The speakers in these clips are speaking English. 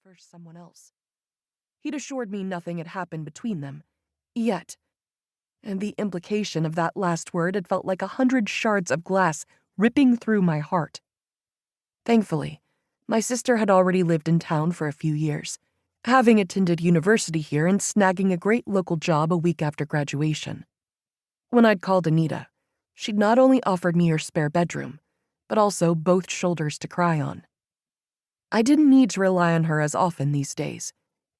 for someone else. He'd assured me nothing had happened between them, yet, and the implication of that last word had felt like 100 shards of glass ripping through my heart. Thankfully, my sister had already lived in town for a few years, having attended university here and snagging a great local job a week after graduation. When I'd called Anita, she'd not only offered me her spare bedroom, but also both shoulders to cry on. I didn't need to rely on her as often these days.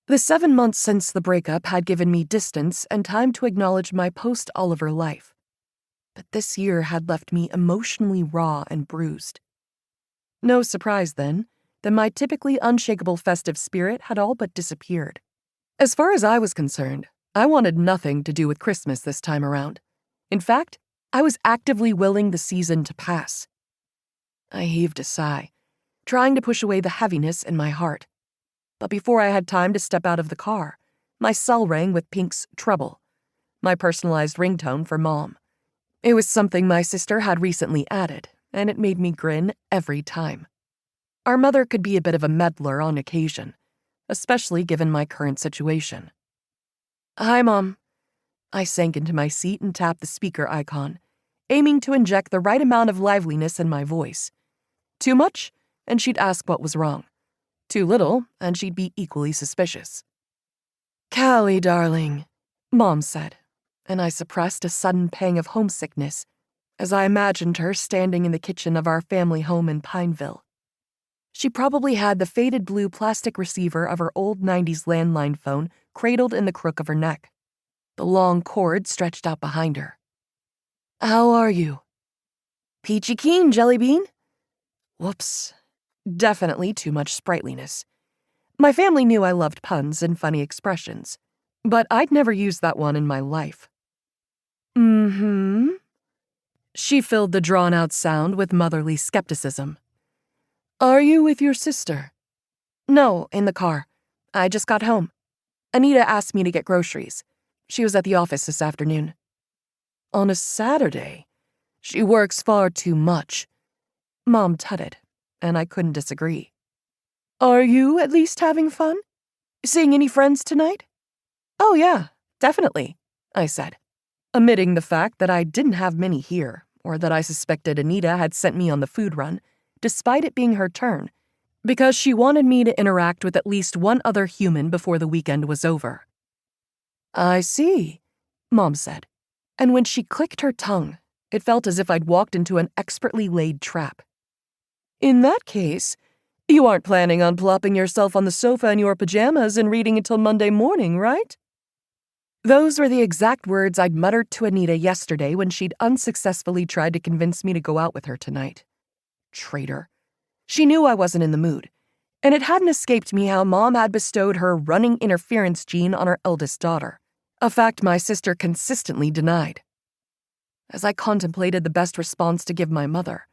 The 7 months since the breakup had given me distance and time to acknowledge my post-Oliver life. But this year had left me emotionally raw and bruised. No surprise, then, that my typically unshakable festive spirit had all but disappeared. As far as I was concerned, I wanted nothing to do with Christmas this time around. In fact, I was actively willing the season to pass. I heaved a sigh, trying to push away the heaviness in my heart. But before I had time to step out of the car, my cell rang with Pink's Trouble, my personalized ringtone for Mom. It was something my sister had recently added, and it made me grin every time. Our mother could be a bit of a meddler on occasion, especially given my current situation. "Hi, Mom." I sank into my seat and tapped the speaker icon, aiming to inject the right amount of liveliness in my voice. Too much, and she'd ask what was wrong. Too little, and she'd be equally suspicious. "Callie, darling," Mom said, and I suppressed a sudden pang of homesickness as I imagined her standing in the kitchen of our family home in Pineville. She probably had the faded blue plastic receiver of her old 90s landline phone cradled in the crook of her neck, the long cord stretched out behind her. "How are you?" "Peachy keen, Jellybean." Whoops. Definitely too much sprightliness. My family knew I loved puns and funny expressions, but I'd never used that one in my life. "Mm-hmm." She filled the drawn-out sound with motherly skepticism. "Are you with your sister?" "No, in the car. I just got home. Anita asked me to get groceries. She was at the office this afternoon." "On a Saturday? She works far too much." Mom tutted, and I couldn't disagree. "Are you at least having fun? Seeing any friends tonight?" "Oh yeah, definitely," I said, omitting the fact that I didn't have many here, or that I suspected Anita had sent me on the food run, despite it being her turn, because she wanted me to interact with at least one other human before the weekend was over. "I see," Mom said, and when she clicked her tongue, it felt as if I'd walked into an expertly laid trap. "In that case, you aren't planning on plopping yourself on the sofa in your pajamas and reading until Monday morning, right?" Those were the exact words I'd muttered to Anita yesterday when she'd unsuccessfully tried to convince me to go out with her tonight. Traitor. She knew I wasn't in the mood, and it hadn't escaped me how Mom had bestowed her running interference gene on her eldest daughter, a fact my sister consistently denied. As I contemplated the best response to give my mother,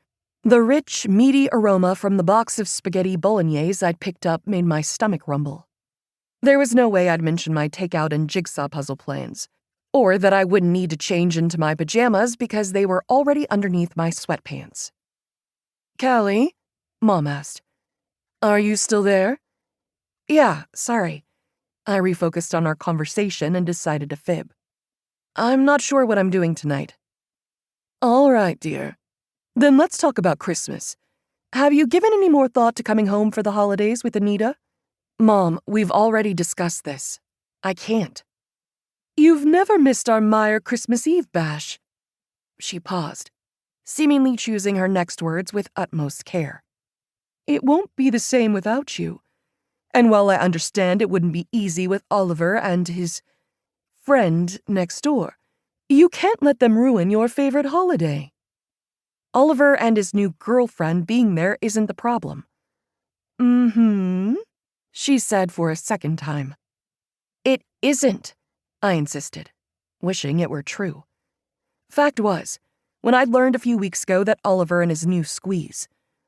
the rich, meaty aroma from the box of spaghetti bolognese I'd picked up made my stomach rumble. There was no way I'd mention my takeout and jigsaw puzzle plans, or that I wouldn't need to change into my pajamas because they were already underneath my sweatpants. "Callie?" Mom asked. "Are you still there?" "Yeah, sorry." I refocused on our conversation and decided to fib. "I'm not sure what I'm doing tonight." "All right, dear. Then let's talk about Christmas. Have you given any more thought to coming home for the holidays with Anita?" "Mom, we've already discussed this. I can't." "You've never missed our Meyer Christmas Eve bash." She paused, seemingly choosing her next words with utmost care. "It won't be the same without you. And while I understand it wouldn't be easy with Oliver and his friend next door, you can't let them ruin your favorite holiday." "Oliver and his new girlfriend being there isn't the problem." "Mm-hmm," she said for a second time. "It isn't," I insisted, wishing it were true. Fact was, when I'd learned a few weeks ago that Oliver and his new squeeze,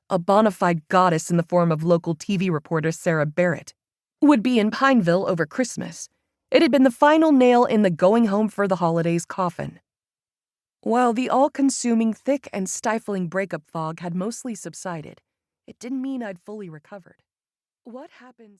a bona fide goddess in the form of local TV reporter Sarah Barrett, would be in Pineville over Christmas, it had been the final nail in the going home for the holidays coffin. While the all-consuming thick and stifling breakup fog had mostly subsided, it didn't mean I'd fully recovered. What happens...